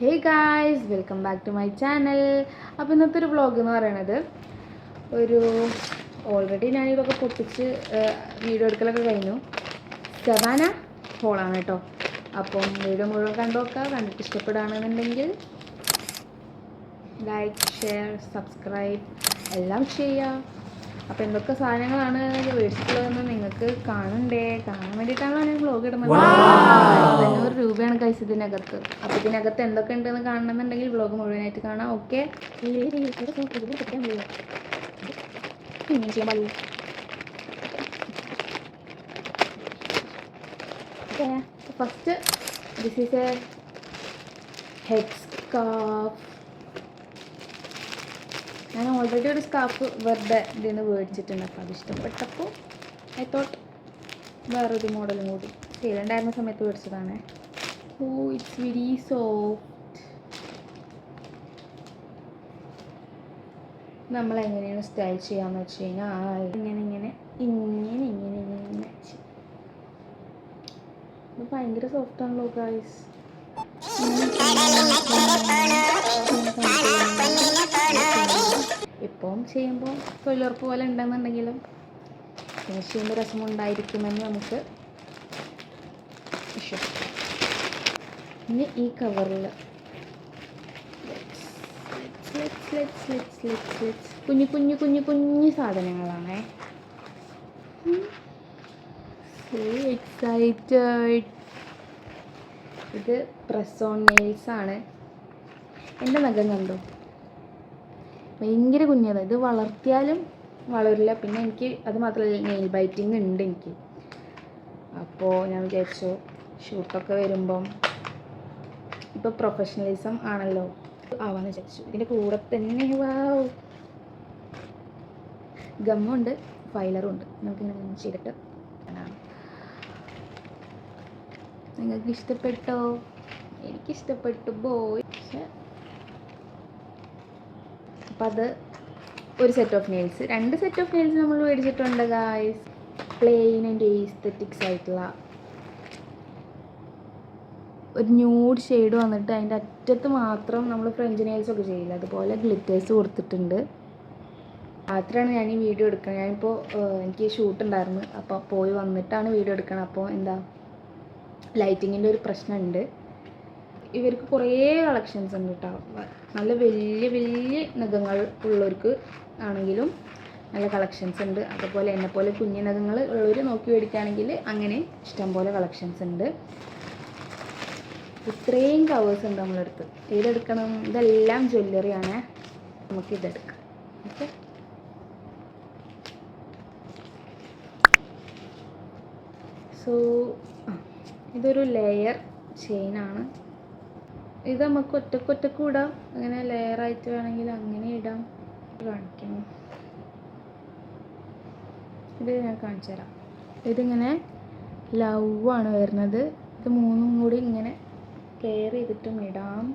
Hey guys, welcome back to my channel. അപ്പോൾ ഇന്നത്തെ ഒരു വ്ളോഗ് എന്ന് പറയുന്നത് ഓൾറെഡി ഞാനിതൊക്കെ പൊട്ടിച്ച് വീഡിയോ എടുക്കലൊക്കെ കഴിഞ്ഞു. സവാന ഹോളാണ് കേട്ടോ. അപ്പം വീഡിയോ മുഴുവൻ കണ്ടിട്ട് ഇഷ്ടപ്പെടുകയാണെന്നുണ്ടെങ്കിൽ ലൈക്ക്, ഷെയർ, സബ്സ്ക്രൈബ് എല്ലാം ചെയ്യുക. അപ്പോൾ എന്തൊക്കെ സാധനങ്ങളാണ് മേടിച്ചിട്ടുള്ളതെന്ന് നിങ്ങൾക്ക് കാണാൻ വേണ്ടിയിട്ടാണല്ലോ ഞാൻ വ്ളോഗ് ഇടുന്നത്. 500 രൂപയാണ് കൈസ് ഇതിനകത്ത്. അപ്പോൾ ഇതിനകത്ത് എന്തൊക്കെ ഉണ്ടെന്ന് കാണണമെന്നുണ്ടെങ്കിൽ വ്ളോഗ് മുഴുവനായിട്ട് കാണാം. Okay, first this is A head scarf. ഞാൻ ഓൾറെഡി ഒരു സ്കാർഫ് വെറുതെ ഇതിന് മേടിച്ചിട്ടുണ്ട്. അപ്പോൾ അത് ഇഷ്ടപ്പെട്ടപ്പോൾ ഐ തോട്ട് വേറൊരു മോഡലും കൂടി ചെയ്തിട്ടുണ്ടായിരുന്ന സമയത്ത് മേടിച്ചതാണ്. ഓ, ഇറ്റ്സ് വെരി സോഫ്റ്റ്. നമ്മളെങ്ങനെയാണ് സ്റ്റൈൽ ചെയ്യാമെന്ന് വെച്ച് കഴിഞ്ഞാൽ ഇങ്ങനെ ഇത് ഭയങ്കര സോഫ്റ്റാണല്ലോ ഗൈസ്. ഇപ്പം ചെയ്യുമ്പോൾ തൊഴിലുറപ്പ് പോലെ ഉണ്ടെന്നുണ്ടെങ്കിലും ഫിനിഷ് ചെയ്യുമ്പോൾ രസമുണ്ടായിരിക്കുമെന്ന് നമുക്ക് വിശ്വസിക്കാം. ഇനി ഈ കവറിൽ കുഞ്ഞു സാധനങ്ങളാണേ. So excited. ഇത് പ്രസ് ഓൺ നെയിൽസ് ആണ്. എൻ്റെ നഖം കണ്ടോ, ഭയങ്കര കുഞ്ഞതാണ്. ഇത് വളർത്തിയാലും വളരില്ല. പിന്നെ എനിക്ക് അത് മാത്രമല്ല, നെയിൽ ബൈറ്റിങ് ഉണ്ട് എനിക്ക്. അപ്പോൾ ഞാൻ വിചാരിച്ചു ഷൂട്ടൊക്കെ വരുമ്പം ഇപ്പോൾ പ്രൊഫഷണലിസം ആണല്ലോ ആവാന്ന് വിചാരിച്ചു. ഇതിൻ്റെ കൂടെ തന്നെ ഗമ്മുണ്ട്, ഫൈലറും ഉണ്ട്. നമുക്കിങ്ങനെ ചെയ്തിട്ട് നിങ്ങൾക്ക് ഇഷ്ടപ്പെട്ടോ? എനിക്കിഷ്ടപ്പെട്ടു ബോയ്. അപ്പം അത് ഒരു set of nails, 2 set of nails നമ്മൾ മേടിച്ചിട്ടുണ്ട് ഗായ്സ്. പ്ലെയിൻ ആൻഡ് എസ്തെറ്റിക്സ് ആയിട്ടുള്ള ഒരു ന്യൂഡ് ഷെയ്ഡ് വന്നിട്ട് അതിൻ്റെ അറ്റത്ത് മാത്രം നമ്മൾ ഫ്രഞ്ച് നെയിൽസൊക്കെ ചെയ്യില്ല, അതുപോലെ ഗ്ലിറ്റേഴ്സ് കൊടുത്തിട്ടുണ്ട്. രാത്രിയാണ് ഞാൻ ഈ വീഡിയോ എടുക്കുന്നത്. ഞാനിപ്പോൾ എനിക്ക് ഷൂട്ട് ഉണ്ടായിരുന്നു, അപ്പോൾ പോയി വന്നിട്ടാണ് വീഡിയോ എടുക്കണം. അപ്പോൾ എന്താ ലൈറ്റിങ്ങിൻ്റെ ഒരു പ്രശ്നമുണ്ട്. ഇവർക്ക് കുറേ കളക്ഷൻസ് ഉണ്ട് കേട്ടോ. നല്ല വലിയ നഖങ്ങൾ ഉള്ളവർക്ക് ആണെങ്കിലും നല്ല കളക്ഷൻസ് ഉണ്ട്. അതുപോലെ എന്നെപ്പോലെ കുഞ്ഞു നഖങ്ങൾ ഉള്ളവർ നോക്കി മേടിക്കുകയാണെങ്കിൽ അങ്ങനെ ഇഷ്ടംപോലെ കളക്ഷൻസ് ഉണ്ട്. ഇത്രയും കവേഴ്സ് ഉണ്ട് നമ്മളെടുത്ത്. ഏതെടുക്കണം? ഇതെല്ലാം ജ്വല്ലറിയാണ്. നമുക്ക് ഇതെടുക്കാം. ഓക്കെ, സോ ഇതൊരു ലെയർ ചെയിനാണ്. ഇത് നമുക്ക് ഒറ്റക്കൊറ്റക്ക് ഇടാം, അങ്ങനെ ലെയറായിട്ട് വേണമെങ്കിൽ അങ്ങനെ ഇടാം. കാണിക്കണം, ഇത് ഞാൻ കാണിച്ചു തരാം. ഇതിങ്ങനെ ലവ് ആണ് വരുന്നത്. ഇത് 3ഉം കൂടി ഇങ്ങനെ പെയർ ചെയ്തിട്ടും ഇടാം.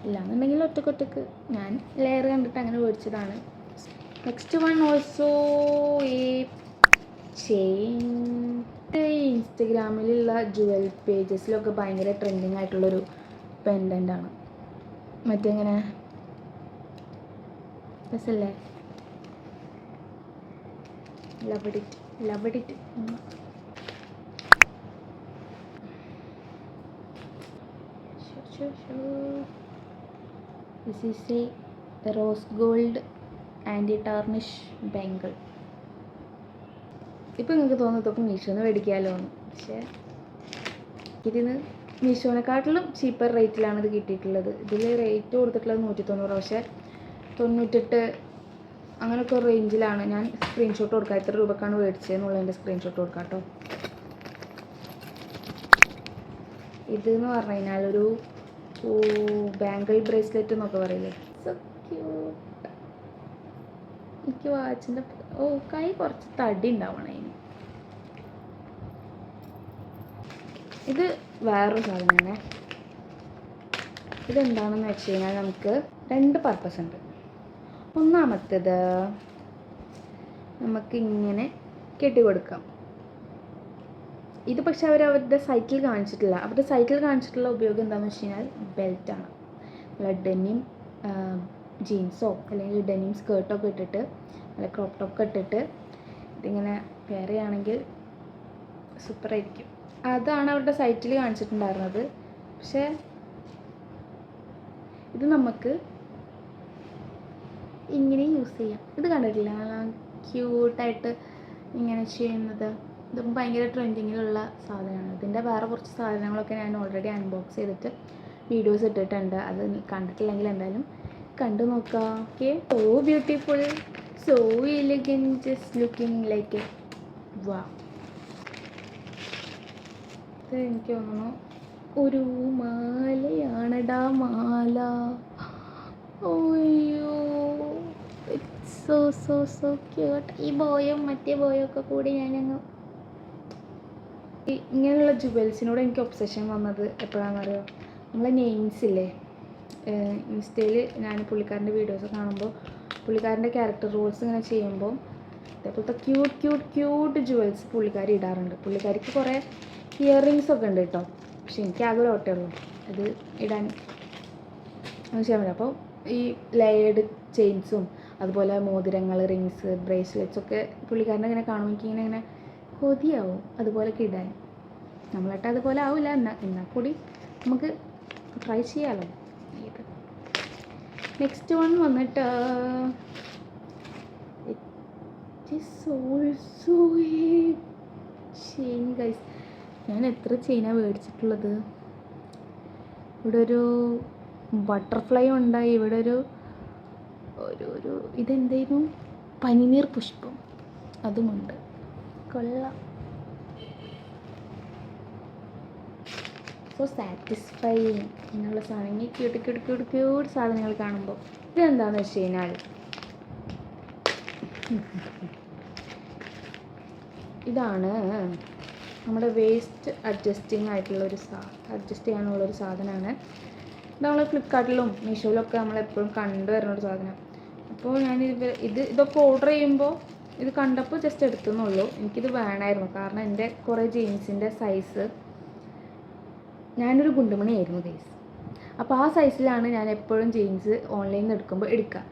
ഇല്ലാന്നുണ്ടെങ്കിൽ ഒറ്റക്കൊറ്റക്ക്. ഞാൻ ലെയർ കണ്ടിട്ട് അങ്ങനെ മേടിച്ചതാണ്. നെക്സ്റ്റ് വൺ ഓൾസോ ഈ ചെയിൻ. ഇൻസ്റ്റഗ്രാമിലുള്ള ജുവൽ പേജസിലൊക്കെ ഭയങ്കര ട്രെൻഡിങ് ആയിട്ടുള്ളൊരു പെൻഡൻ്റ് ആണ്. മറ്റേ ഇങ്ങനെ രസല്ലേ, love it. This is a rose gold anti tarnish bangle. ഇപ്പോൾ നിങ്ങൾക്ക് തോന്നുന്നു ഇതൊക്കെ മീഷോന്ന് മേടിക്കാമല്ലോ എന്ന്. പക്ഷേ ഇതിന് മീഷോനെക്കാട്ടിലും ചീപ്പർ റേറ്റിലാണ് ഇത് കിട്ടിയിട്ടുള്ളത്. ഇതിൽ റേറ്റ് കൊടുത്തിട്ടുള്ളത് 190, പക്ഷേ 98 അങ്ങനെയൊക്കെ ഒരു റേഞ്ചിലാണ്. ഞാൻ സ്ക്രീൻഷോട്ട് കൊടുക്കാം എത്ര രൂപക്കാണ് മേടിച്ചതെന്നുള്ളതിൻ്റെ സ്ക്രീൻഷോട്ട് കൊടുക്കാം കേട്ടോ. ഇതെന്ന് പറഞ്ഞു കഴിഞ്ഞാൽ ഒരു ബാങ്കിൾ ബ്രേസ്ലെറ്റ് എന്നൊക്കെ പറയില്ലേ. So cute. എനിക്ക് വാച്ചിൻ്റെ കൈ കുറച്ച് തടി ഉണ്ടാവണം അതിന്. ഇത് വേറൊരു സാധനമാണ്. ഇതെന്താണെന്ന് വെച്ച് കഴിഞ്ഞാൽ നമുക്ക് 2 പർപ്പസ് ഉണ്ട്. ഒന്നാമത്തേത് നമുക്കിങ്ങനെ കെട്ടി കൊടുക്കാം. ഇത് പക്ഷേ അവരുടെ സൈറ്റിൽ കാണിച്ചിട്ടില്ല. അവരുടെ സൈറ്റിൽ കാണിച്ചിട്ടുള്ള ഉപയോഗം എന്താണെന്ന് വെച്ച് കഴിഞ്ഞാൽ ബെൽറ്റാണ്. നല്ല ഡെനിം ജീൻസോ അല്ലെങ്കിൽ ഡെനിം സ്കേർട്ടൊക്കെ ഇട്ടിട്ട് നല്ല ക്രോപ്പ് ടോപ്പൊക്കെ ഇട്ടിട്ട് ഇതിങ്ങനെ വെയർ ചെയ്യുകയാണെങ്കിൽ സൂപ്പറായിരിക്കും. അതാണ് അവരുടെ സൈറ്റിൽ കാണിച്ചിട്ടുണ്ടായിരുന്നത്. പക്ഷേ ഇത് നമുക്ക് ഇങ്ങനെ യൂസ് ചെയ്യാം. ഇത് കണ്ടിട്ടില്ല, നല്ല ക്യൂട്ടായിട്ട് ഇങ്ങനെ ചെയ്യുന്നത്. ഇത് ഭയങ്കര ട്രെൻഡിങ്ങിലുള്ള സാധനമാണ്. ഇതിൻ്റെ വേറെ കുറച്ച് സാധനങ്ങളൊക്കെ ഞാൻ ഓൾറെഡി അൺബോക്സ് ചെയ്തിട്ട് വീഡിയോസ് ഇട്ടിട്ടുണ്ട്. അത് കണ്ടിട്ടില്ലെങ്കിൽ എന്തായാലും കണ്ടു നോക്കാം. Okay, so beautiful, so elegant, just looking like വാ. ഇത് എനിക്ക് തോന്നുന്നു ഒരു മാലയാണടാ മാല. ഓയ്യോ, it's so so so cute. ഈ ബോയും മറ്റേ ബോയും ഒക്കെ കൂടി ഞാനങ്ങ് ഇങ്ങനെയുള്ള ജുവൽസിനോട് എനിക്ക് ഒബ്സഷൻ വന്നത് എപ്പോഴാണെന്നറിയോ? നമ്മളെ നെയിംസ് ഇല്ലേ, ഇൻസ്റ്റയിൽ ഞാൻ പുള്ളിക്കാരൻ്റെ വീഡിയോസ് കാണുമ്പോൾ പുള്ളിക്കാരൻ്റെ ക്യാരക്ടർ റോൾസ് ഇങ്ങനെ ചെയ്യുമ്പോൾ അതേപോലത്തെ ക്യൂട്ട് ക്യൂട്ട് ക്യൂട്ട് ജുവൽസ് പുള്ളിക്കാരി ഇടാറുണ്ട്. പുള്ളിക്കാരിക്ക് കുറേ ഇയർ റിങ്സ് ഒക്കെ ഉണ്ട് കേട്ടോ. പക്ഷെ എനിക്ക് ആകെ ഒരു ഓട്ടേ ഉള്ളൂ അത് ഇടാൻ ചെയ്യാൻ പറ്റില്ല. അപ്പോൾ ഈ ലെയേർഡ് ചെയിൻസും അതുപോലെ മോതിരങ്ങൾ, റിങ്സ്, ബ്രേസ്ലെറ്റ്സ് ഒക്കെ പുള്ളിക്കാരനെ ഇങ്ങനെ കാണുമ്പോൾ എനിക്ക് ഇങ്ങനെ കൊതിയാവും അതുപോലെയൊക്കെ ഇടാൻ. നമ്മളായിട്ട് അതുപോലെ ആവില്ല, എന്നാൽ കൂടി നമുക്ക് ട്രൈ ചെയ്യാമല്ലോ. ഇത് നെക്സ്റ്റ് വൺ വന്നിട്ട് it is also A chain guys. ഞാൻ എത്ര ചെയിനാണ് മേടിച്ചിട്ടുള്ളത്. ഇവിടെ ഒരു ബട്ടർഫ്ലൈ ഉണ്ടായി, ഇവിടെ ഒരു ഒരു ഇതെന്തായിരുന്നു, പനിനീർ പുഷ്പം, അതുമുണ്ട്. കൊള്ളാം. സോ സാറ്റിസ്ഫൈങ് എന്നുള്ള സാധനം, ഈ ക്യൂട്ട് ക്യൂട്ട് ക്യൂട്ട് ക്യൂട്ട് സാധനങ്ങൾ കാണുമ്പോൾ. ഇതെന്താണെന്ന് വെച്ച് കഴിഞ്ഞാൽ ഇതാണ് നമ്മുടെ വേസ്റ്റ് അഡ്ജസ്റ്റിംഗ് ആയിട്ടുള്ളൊരു അഡ്ജസ്റ്റ് ചെയ്യാനുള്ളൊരു സാധനമാണ്. ഇത് നമ്മൾ ഫ്ലിപ്കാർട്ടിലും മീഷോയിലൊക്കെ നമ്മളെപ്പോഴും കണ്ടുവരുന്നൊരു സാധനം. അപ്പോൾ ഞാൻ ഇതൊക്കെ ഓർഡർ ചെയ്യുമ്പോൾ ഇത് കണ്ടപ്പോൾ ജസ്റ്റ് എടുത്തുന്നുള്ളൂ. എനിക്കിത് വേണമായിരുന്നു, കാരണം എൻ്റെ കുറേ ജീൻസിൻ്റെ സൈസ്, ഞാനൊരു ഗുണ്ടുമണിയായിരുന്നു ഗൈസ്. അപ്പോൾ ആ സൈസിലാണ് ഞാൻ എപ്പോഴും ജീൻസ് ഓൺലൈനിൽ നിന്ന് എടുക്കുക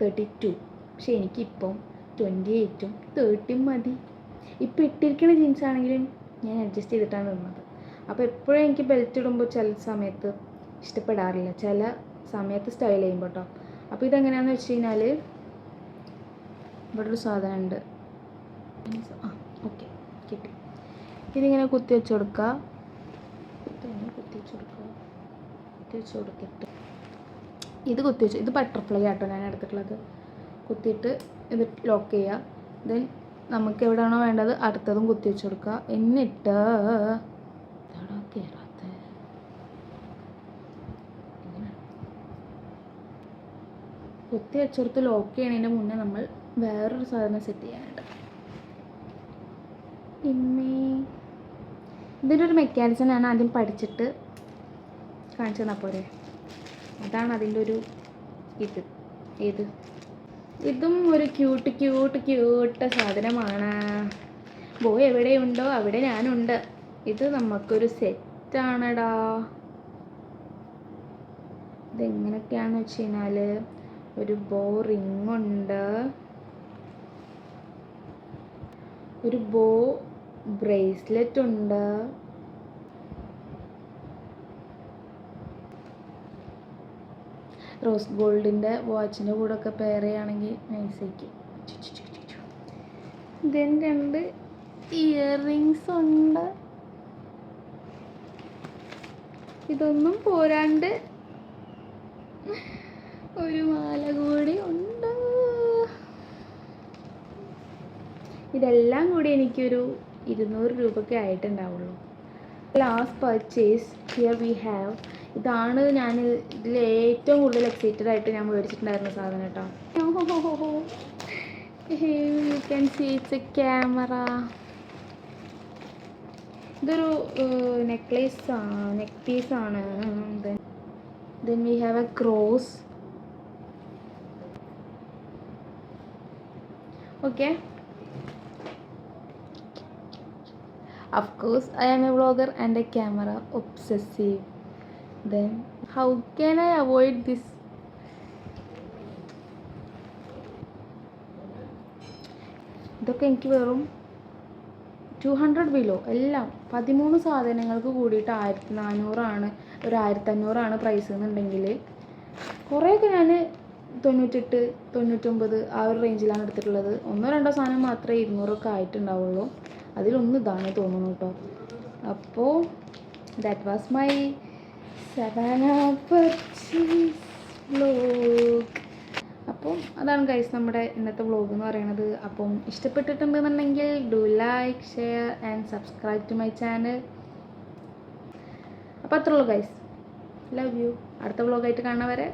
32. പക്ഷേ എനിക്കിപ്പം 28ഉം 30ഉം മതി. ഇപ്പോൾ ഇട്ടിരിക്കുന്ന ജീൻസ് ആണെങ്കിലും ഞാൻ അഡ്ജസ്റ്റ് ചെയ്തിട്ടാണ് ഇടുന്നത്. അപ്പോൾ എപ്പോഴും എനിക്ക് ബെൽറ്റ് ഇടുമ്പോൾ ചില സമയത്ത് ഇഷ്ടപ്പെടാറില്ല, ചില സമയത്ത് സ്റ്റൈൽ ചെയ്യുമ്പോൾ കേട്ടോ. അപ്പോൾ ഇതെങ്ങനെയാണെന്ന് വെച്ച് കഴിഞ്ഞാൽ ഇവിടെ ഒരു സാധനം ഉണ്ട്. ഓക്കെ, കിട്ടി. ഇതിങ്ങനെ കുത്തി വെച്ച് കൊടുക്കുക. കൊടുത്തിട്ട് ഇത് ബട്ടർഫ്ലൈ ആട്ടോ ഞാൻ എടുത്തിട്ടുള്ളത്. കുത്തിയിട്ട് ഇത് ലോക്ക് ചെയ്യുക. ദെൻ നമുക്ക് എവിടെയാണോ വേണ്ടത് അടുത്തതും കുത്തി വെച്ച് കൊടുക്കുക. എന്നിട്ട് കുത്തി വെച്ചെടുത്ത് ലോക്ക് ചെയ്യണതിൻ്റെ മുന്നേ നമ്മൾ വേറൊരു സാധനം സെറ്റ് ചെയ്യാനുണ്ട്. ഇതിൻ്റെ ഒരു മെക്കാനിസം ഞാൻ ആദ്യം പഠിച്ചിട്ട് കാണിച്ചു തന്നാൽ പോരെ? അതാണ് അതിൻ്റെ ഒരു ഇതും ഒരു ക്യൂട്ട് ക്യൂട്ട് ക്യൂട്ട് സാധനമാണ്. ബോയ് എവിടെയുണ്ടോ അവിടെ ഞാനുണ്ട്. ഇത് നമുക്കൊരു സെറ്റാണടാ. ഇതെങ്ങനെയൊക്കെയാണെന്ന് വെച്ച് കഴിഞ്ഞാൽ ഒരു ബോ റിങ്ങുണ്ട്, ഒരു ബോ ബ്രേസ്ലെറ്റ് ഉണ്ട്, റോസ് ഗോൾഡിൻ്റെ വാച്ചിൻ്റെ കൂടെ ഒക്കെ പെയർ ചെയ്യുകയാണെങ്കിൽ നൈസായിരിക്കും. ദെൻ 2 ഇയർ റിങ്സ് ഉണ്ട്. ഇതൊന്നും പോരാണ്ട് ഒരു മാല കൂടി ഉണ്ട്. ഇതെല്ലാം കൂടി എനിക്കൊരു 200 രൂപയ്ക്ക് ആയിട്ടുണ്ടാവുള്ളൂ. Last purchase here we have. ഇതാണ് ഞാൻ ഇതിൽ ഏറ്റവും കൂടുതൽ എക്സൈറ്റഡ് ആയിട്ട് ഞാൻ മേടിച്ചിട്ടുണ്ടായിരുന്ന സാധനം കേട്ടോ. You can see it's a camera. ഇതൊരു നെക്ക് പീസാണ്. Then we have a cross. Okay, Of course, I am a vlogger and a camera obsessive. Then, how can I avoid this? ഇതൊക്കെ എനിക്ക് വെറും 200 ബിലോ എല്ലാം 13 സാധനങ്ങൾക്ക് കൂടിയിട്ട് 1400 ഒരു 1500 പ്രൈസ് എന്നുണ്ടെങ്കിൽ കുറേയൊക്കെ ഞാൻ 98 99 ആ ഒരു റേഞ്ചിലാണ് എടുത്തിട്ടുള്ളത്. 1-2 സാധനം മാത്രമേ 200 ആയിട്ടുണ്ടാവുള്ളൂ. അതിലൊന്ന് ഇതാണ് തോന്നുന്നു കേട്ടോ. അപ്പോൾ that was my Savana purchase vlog. അപ്പം അതാണ് ഗൈസ് നമ്മുടെ ഇന്നത്തെ വ്ലോഗ് എന്ന് പറയുന്നത്. അപ്പം ഇഷ്ടപ്പെട്ടിട്ടുണ്ടെന്നുണ്ടെങ്കിൽ do like, share and subscribe to my channel. അപ്പോൾ അത്രേ ഉള്ളൂ ഗൈസ്. Love you. അടുത്ത വ്ലോഗായിട്ട് കാണുന്നവരെ